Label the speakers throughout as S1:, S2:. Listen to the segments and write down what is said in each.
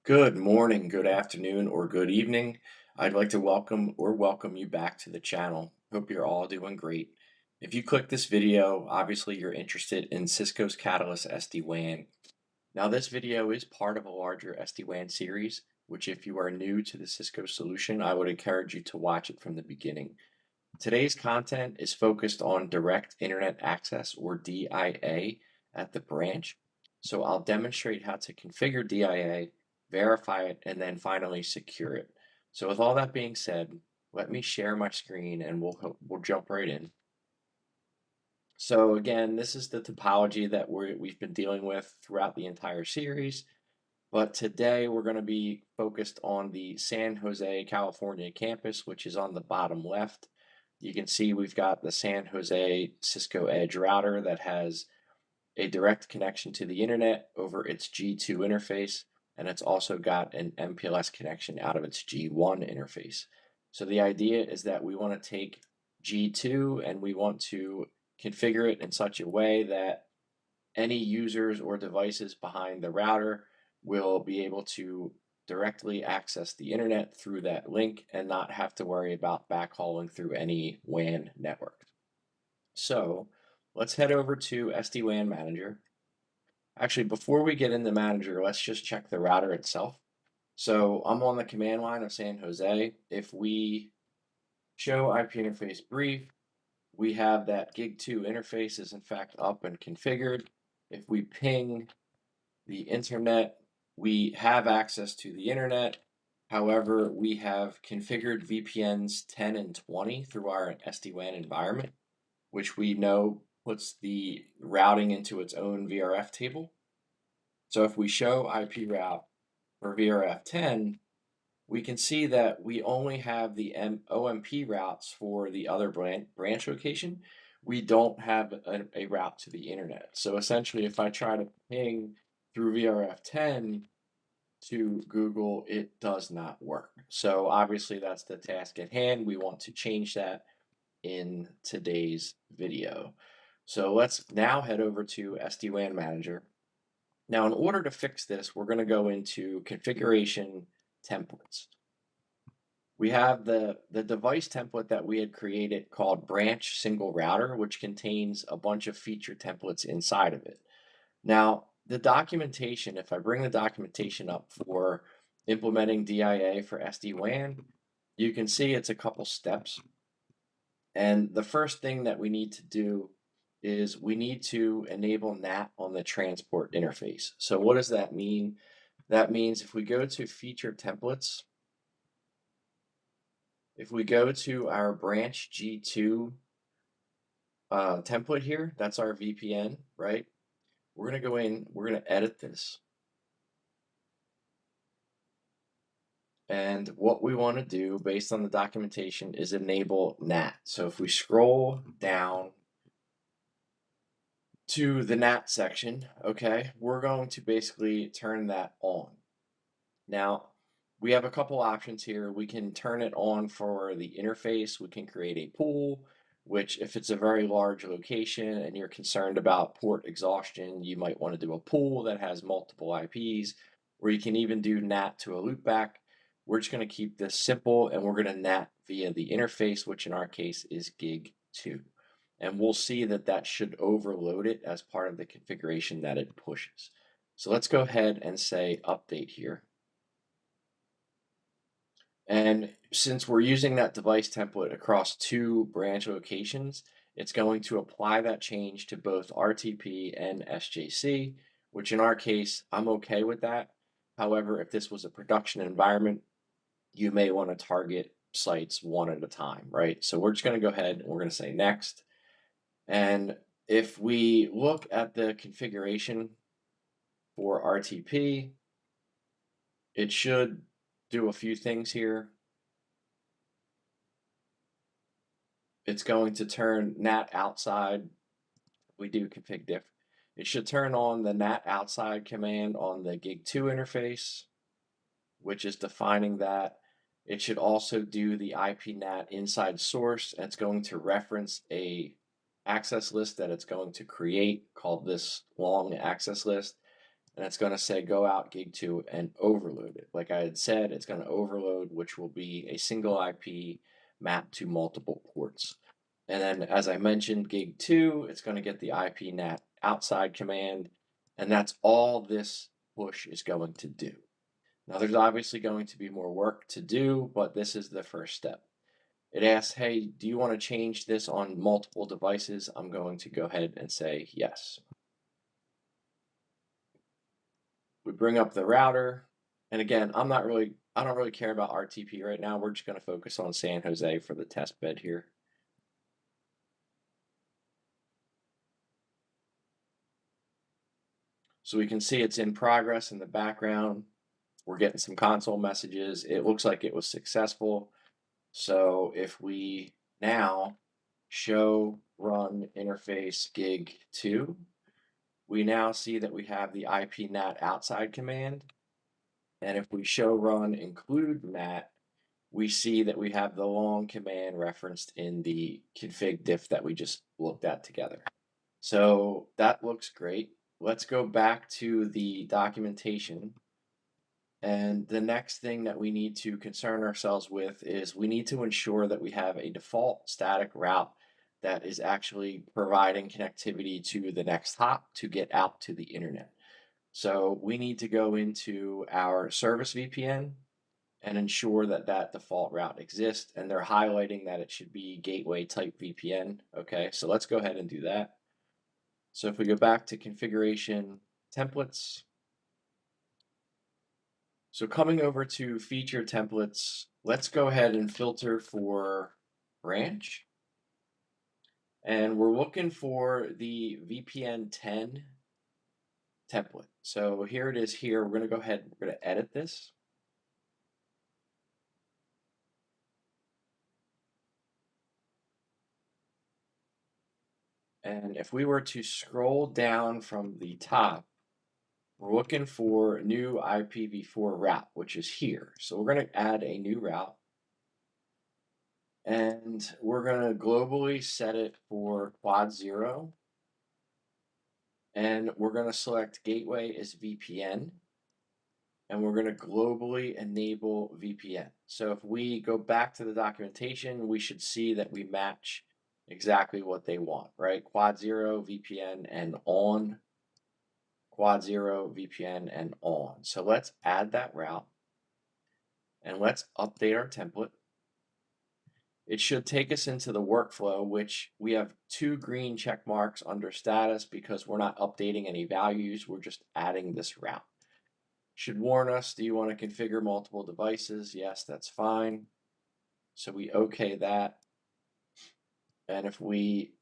S1: Good morning, good afternoon, or good evening. I'd like to welcome you back to the channel. Hope you're all doing great. If you click this video, obviously you're interested in Cisco's Catalyst SD-WAN. Now, this video is part of a larger SD-WAN series, which if you are new to the Cisco solution, I would encourage you to watch it from the beginning. Today's content is focused on direct internet access, or DIA, at the branch. So I'll demonstrate how to configure DIA, verify it, and then finally secure it. So with all that being said, let me share my screen and we'll jump right in. So again, this is the topology that we've been dealing with throughout the entire series. But today we're going to be focused on the San Jose, California campus, which is on the bottom left. You can see we've got the San Jose Cisco Edge router that has a direct connection to the internet over its G2 interface, and it's also got an MPLS connection out of its G1 interface. So the idea is that we want to take G2 and we want to configure it in such a way that any users or devices behind the router will be able to directly access the internet through that link and not have to worry about backhauling through any WAN network. So let's head over to SD-WAN Manager. Actually, before we get into Manager, let's just check the router itself. So I'm on the command line of San Jose. If we show IP interface brief, we have that gig2 interface is in fact up and configured. If we ping the internet, we have access to the internet. However, we have configured VPNs 10 and 20 through our SD-WAN environment, which we know puts the routing into its own VRF table. So if we show IP route for VRF 10, we can see that we only have the OMP routes for the other branch location. We don't have a route to the internet. So essentially, if I try to ping through VRF 10 to Google, it does not work. So obviously that's the task at hand. We want to change that in today's video. So let's now head over to SD-WAN Manager. Now, in order to fix this, we're going to go into configuration templates. We have the device template that we had created called branch single router, which contains a bunch of feature templates inside of it. Now, the documentation, if I bring the documentation up for implementing DIA for SD-WAN, you can see it's a couple steps. And the first thing that we need to do is we need to enable NAT on the transport interface. So what does that mean? That means if we go to feature templates, if we go to our branch G2 template here, that's our VPN, right? We're going to go in, we're going to edit this. And what we want to do based on the documentation is enable NAT. So if we scroll down to the NAT section, okay, we're going to basically turn that on. Now, we have a couple options here. We can turn it on for the interface. We can create a pool, which if it's a very large location and you're concerned about port exhaustion, you might want to do a pool that has multiple IPs, or you can even do NAT to a loopback. We're just going to keep this simple and we're going to NAT via the interface, which in our case is gig2. And we'll see that that should overload it as part of the configuration that it pushes. So let's go ahead and say update here. And since we're using that device template across two branch locations, it's going to apply that change to both RTP and SJC, which in our case, I'm okay with that. However, if this was a production environment, you may want to target sites one at a time, right? So we're just going to go ahead and we're going to say next. And if we look at the configuration for RTP, it should do a few things here. It's going to turn NAT outside. We do config diff. It should turn on the NAT outside command on the gig2 interface, which is defining that. It should also do the IP NAT inside source, and it's going to reference a access list that it's going to create called this long access list. and it's going to say go out gig 2 and overload it. Like I had said, it's going to overload, which will be a single IP mapped to multiple ports. And then, as I mentioned, gig 2, it's going to get the IP NAT outside command, and that's all this push is going to do. Now, there's obviously going to be more work to do, but this is the first step. It asks, hey, do you want to change this on multiple devices? I'm going to go ahead and say yes. We bring up the router, and again, I don't really care about RTP right now. We're just going to focus on San Jose for the test bed here. So we can see it's in progress in the background. We're getting some console messages. It looks like it was successful. So if we now show run interface gig 2, we now see that we have the IP NAT outside command. And if we show run include NAT, we see that we have the long command referenced in the config diff that we just looked at together. So that looks great. Let's go back to the documentation. And the next thing that we need to concern ourselves with is we need to ensure that we have a default static route that is actually providing connectivity to the next hop to get out to the internet. So we need to go into our service VPN and ensure that that default route exists. And they're highlighting that it should be gateway type VPN. Okay, so let's go ahead and do that. So if we go back to configuration templates, so coming over to feature templates, let's go ahead and filter for branch. And we're looking for the VPN 10 template. So here it is here. We're going to go ahead, we're going to edit this. And if we were to scroll down from the top, we're looking for new IPv4 route, which is here. So we're going to add a new route. And we're going to globally set it for quad 0. And we're going to select gateway as VPN. And we're going to globally enable VPN. So if we go back to the documentation, we should see that we match exactly what they want, right? Quad 0 VPN and on, quad 0 VPN and on. So let's add that route and let's update our template. It should take us into the workflow, which we have 2 green check marks under status because we're not updating any values. We're just adding this route. Should warn us, do you want to configure multiple devices? Yes, that's fine. So we okay that. And if we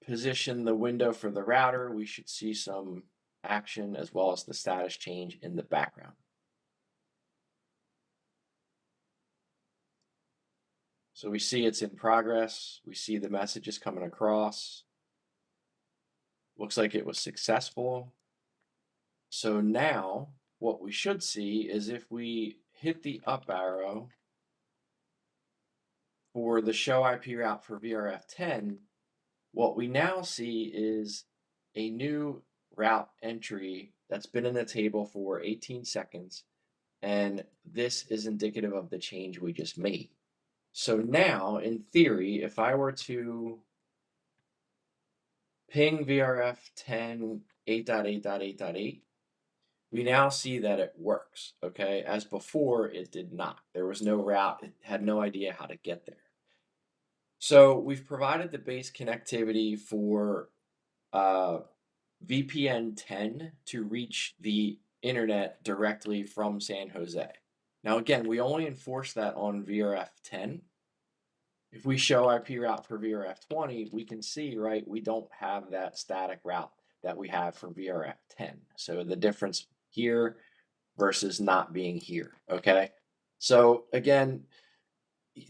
S1: position the window for the router, we should see some action as well as the status change in the background. So we see it's in progress. We see the messages coming across. Looks like it was successful. So now what we should see is if we hit the up arrow for the show IP route for VRF10, what we now see is a new route entry that's been in the table for 18 seconds, and this is indicative of the change we just made. So now, in theory, if I were to ping VRF10 8.8.8.8, we now see that it works, okay? As before, it did not. There was no route. It had no idea how to get there. So we've provided the base connectivity for VPN 10 to reach the internet directly from San Jose. Now, again, we only enforce that on VRF 10. If we show IP route for VRF 20, we can see, right, we don't have that static route that we have for VRF 10. So the difference here versus not being here, okay? So again,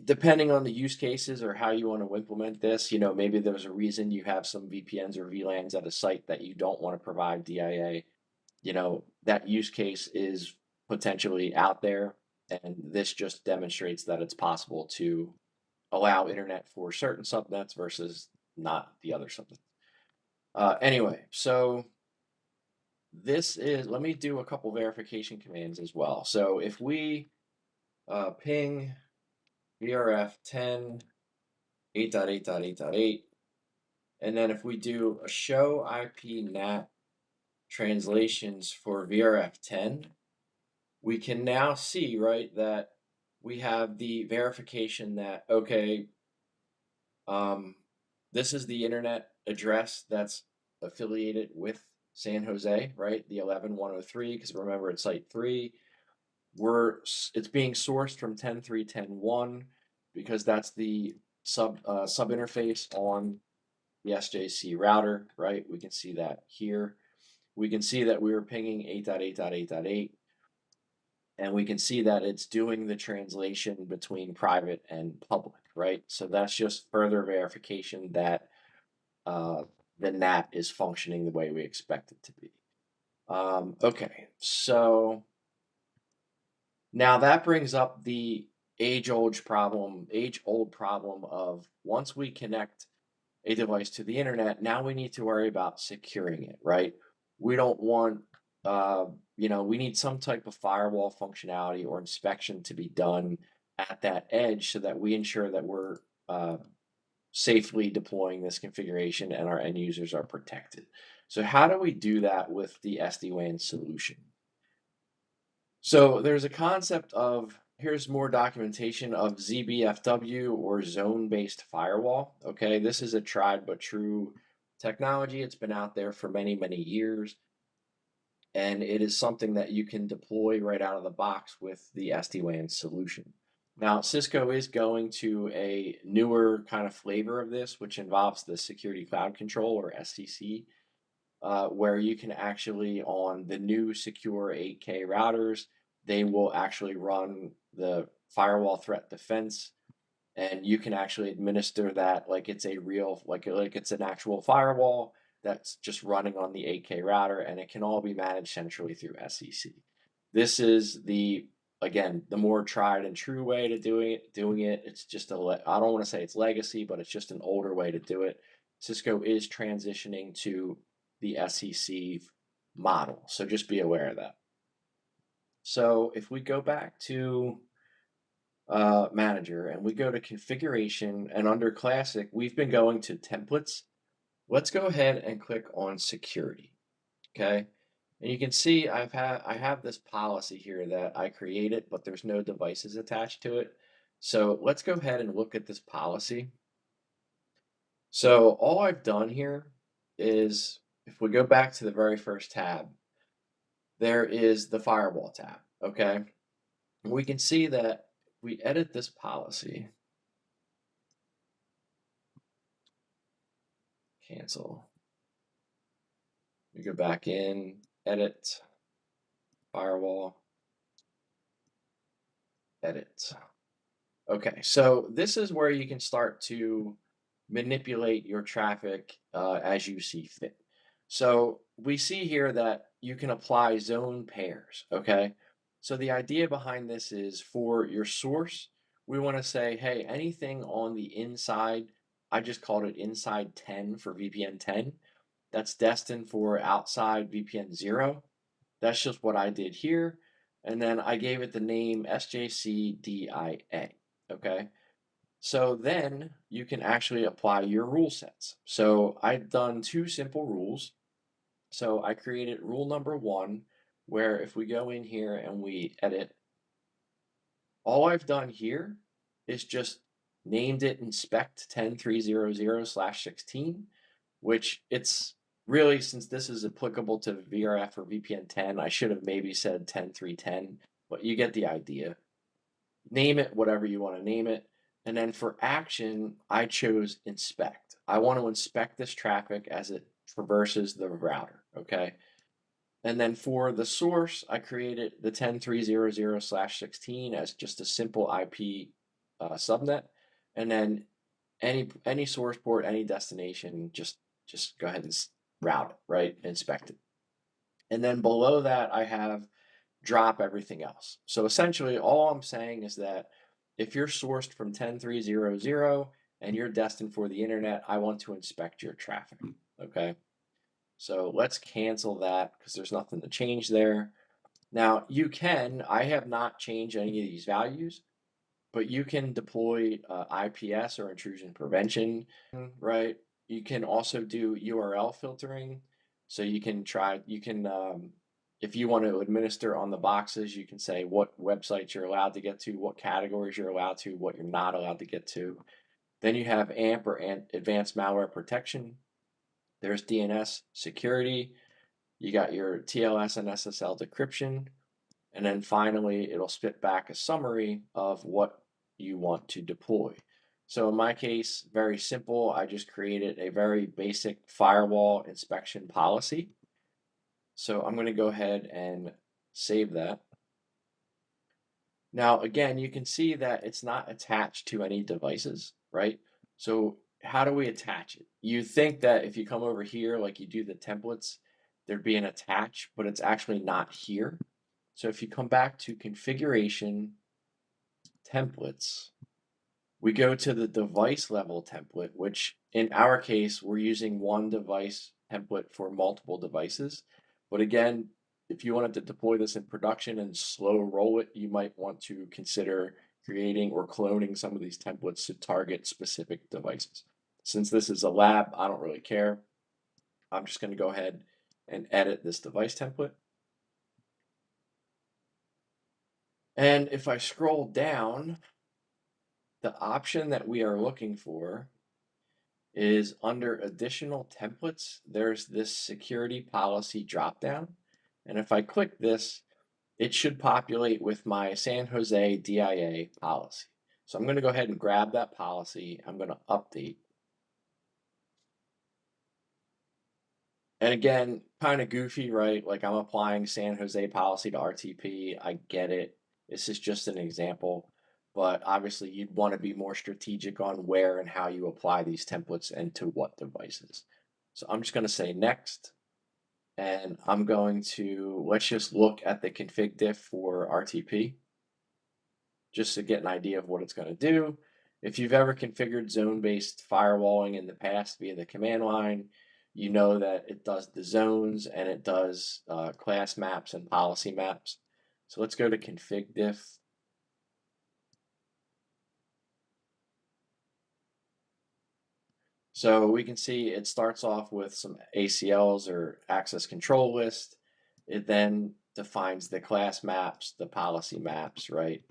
S1: depending on the use cases or how you want to implement this, maybe there's a reason you have some VPNs or VLANs at a site that you don't want to provide DIA. That use case is potentially out there, and this just demonstrates that it's possible to allow internet for certain subnets versus not the other subnets. Anyway, so this is, let me do a couple verification commands as well. So if we ping VRF 10 8.8.8.8, and then if we do a show IP NAT translations for VRF 10, we can now see, right, that we have the verification that, okay, this is the internet address that's affiliated with San Jose, right? The 11103, because remember it's site 3. It's being sourced from 10.3.10.1 because that's the sub interface on the SJC router, right? We can see that here. We can see that we were pinging 8.8.8.8, and we can see that it's doing the translation between private and public, right? So that's just further verification that uh, the NAT is functioning the way we expect it to be. Okay, so now that brings up the age-old problem of once we connect a device to the internet, now we need to worry about securing it, right? We don't want, we need some type of firewall functionality or inspection to be done at that edge so that we ensure that we're safely deploying this configuration and our end users are protected. So how do we do that with the SD-WAN solution? So there's a concept of, here's more documentation of ZBFW or Zone Based Firewall. Okay, this is a tried but true technology. It's been out there for many, many years. And it is something that you can deploy right out of the box with the SD-WAN solution. Now, Cisco is going to a newer kind of flavor of this, which involves the Security Cloud Control or SCC, where you can actually, on the new secure 8K routers, they will actually run the firewall threat defense, and you can actually administer that like it's a real, like it's an actual firewall that's just running on the 8K router, and it can all be managed centrally through SEC. This is the, again, the more tried and true way to doing it. It's just I don't want to say it's legacy, but it's just an older way to do it. Cisco is transitioning to the SEC model, so just be aware of that. So if we go back to manager and we go to configuration, and under classic, we've been going to templates. Let's go ahead and click on security. Okay. And you can see I have this policy here that I created, but there's no devices attached to it. So let's go ahead and look at this policy. So all I've done here is, if we go back to the very first tab, there is the firewall tab. Okay. We can see that we edit this policy, cancel. We go back in, edit, firewall, edit. Okay, so this is where you can start to manipulate your traffic as you see fit. So we see here that you can apply zone pairs, okay? So the idea behind this is, for your source, we want to say, hey, anything on the inside, I just called it inside 10 for VPN 10, that's destined for outside VPN 0. That's just what I did here. And then I gave it the name SJCDIA, okay? So then you can actually apply your rule sets. So I've done two simple rules. So I created rule number 1, where if we go in here and we edit, all I've done here is just named it inspect 10300/16, which it's really, since this is applicable to VRF or VPN 10, I should have maybe said 10.3.10, but you get the idea. Name it whatever you want to name it. And then for action, I chose inspect. I want to inspect this traffic as it traverses the router, okay? And then for the source, I created the 10300/16 as just a simple IP subnet. And then any source port, any destination, just go ahead and route it, right? Inspect it. And then below that, I have drop everything else. So essentially, all I'm saying is that if you're sourced from 10300 and you're destined for the internet, I want to inspect your traffic, okay? So let's cancel that because there's nothing to change there. Now I have not changed any of these values, but you can deploy IPS or intrusion prevention, right? You can also do URL filtering. So if you want to administer on the boxes, you can say what websites you're allowed to get to, what categories you're allowed to, what you're not allowed to get to. Then you have AMP or advanced malware protection. There's DNS security. You got your TLS and SSL decryption. And then finally, it'll spit back a summary of what you want to deploy. So in my case, very simple. I just created a very basic firewall inspection policy. So I'm going to go ahead and save that. Now, again, you can see that it's not attached to any devices, right? So how do we attach it? You think that if you come over here, like you do the templates, there'd be an attach, but it's actually not here. So if you come back to configuration, templates, we go to the device level template, which in our case, we're using one device template for multiple devices. But again, if you wanted to deploy this in production and slow roll it, you might want to consider creating or cloning some of these templates to target specific devices. Since this is a lab, I don't really care. I'm just going to go ahead and edit this device template. And if I scroll down, the option that we are looking for is under additional templates. There's this security policy dropdown. And if I click this, it should populate with my San Jose DIA policy. So I'm going to go ahead and grab that policy. I'm going to update. And again, kind of goofy, right? Like I'm applying San Jose policy to RTP. I get it. This is just an example. But obviously, you'd want to be more strategic on where and how you apply these templates and to what devices. So I'm just going to say next. And I'm going to, let's just look at the config diff for RTP just to get an idea of what it's going to do. If you've ever configured zone-based firewalling in the past via the command line, you know that it does the zones and it does class maps and policy maps. So let's go to config diff. So we can see it starts off with some ACLs or access control list. It then defines the class maps, the policy maps, right?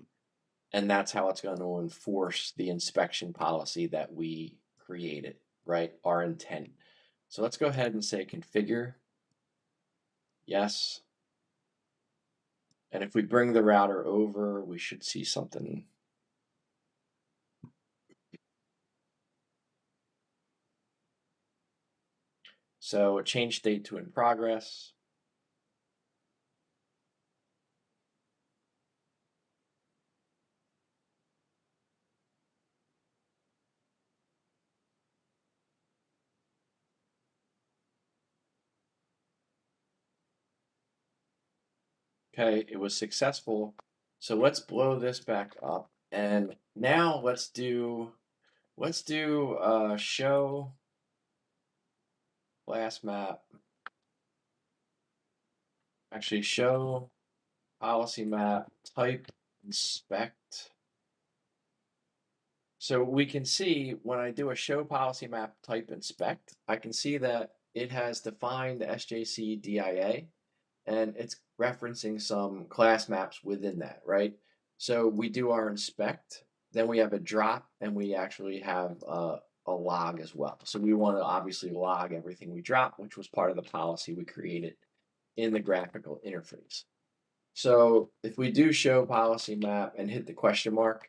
S1: And that's how it's going to enforce the inspection policy that we created, right? Our intent. So let's go ahead and say configure. Yes. And if we bring the router over, we should see something. So change state to in progress. Okay, it was successful. So let's blow this back up. And now let's do show class map. Actually, show policy map type inspect. So we can see when I do a show policy map type inspect, I can see that it has defined the SJC DIA and it's referencing some class maps within that, right? So we do our inspect, then we have a drop, and we actually have a log as well. So we want to obviously log everything we drop, which was part of the policy we created in the graphical interface. So if we do show policy map and hit the question mark,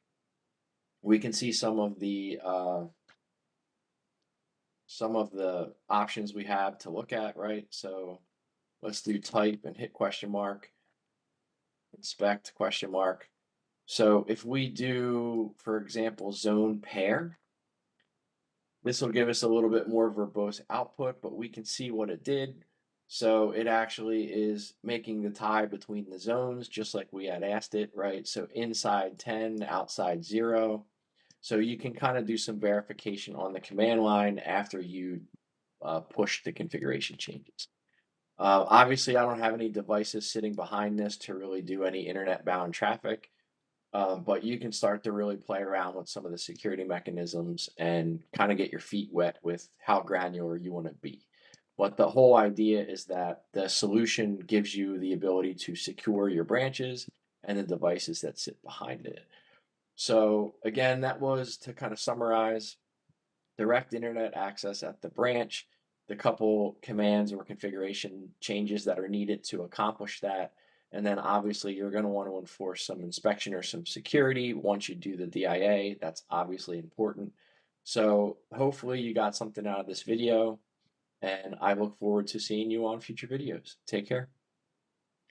S1: we can see some of the options we have to look at, right? So let's do type and hit question mark, inspect question mark. So if we do, for example, zone pair, this will give us a little bit more verbose output, but we can see what it did. So it actually is making the tie between the zones, just like we had asked it, right? So inside 10, outside 0. So you can kind of do some verification on the command line after you push the configuration changes. Obviously, I don't have any devices sitting behind this to really do any internet bound traffic, but you can start to really play around with some of the security mechanisms and kind of get your feet wet with how granular you want to be. But the whole idea is that the solution gives you the ability to secure your branches and the devices that sit behind it. So, again, that was to kind of summarize direct internet access at the branch, the couple commands or configuration changes that are needed to accomplish that. And then obviously you're going to want to enforce some inspection or some security once you do the DIA. That's obviously important. So hopefully you got something out of this video, and I look forward to seeing you on future videos. Take care.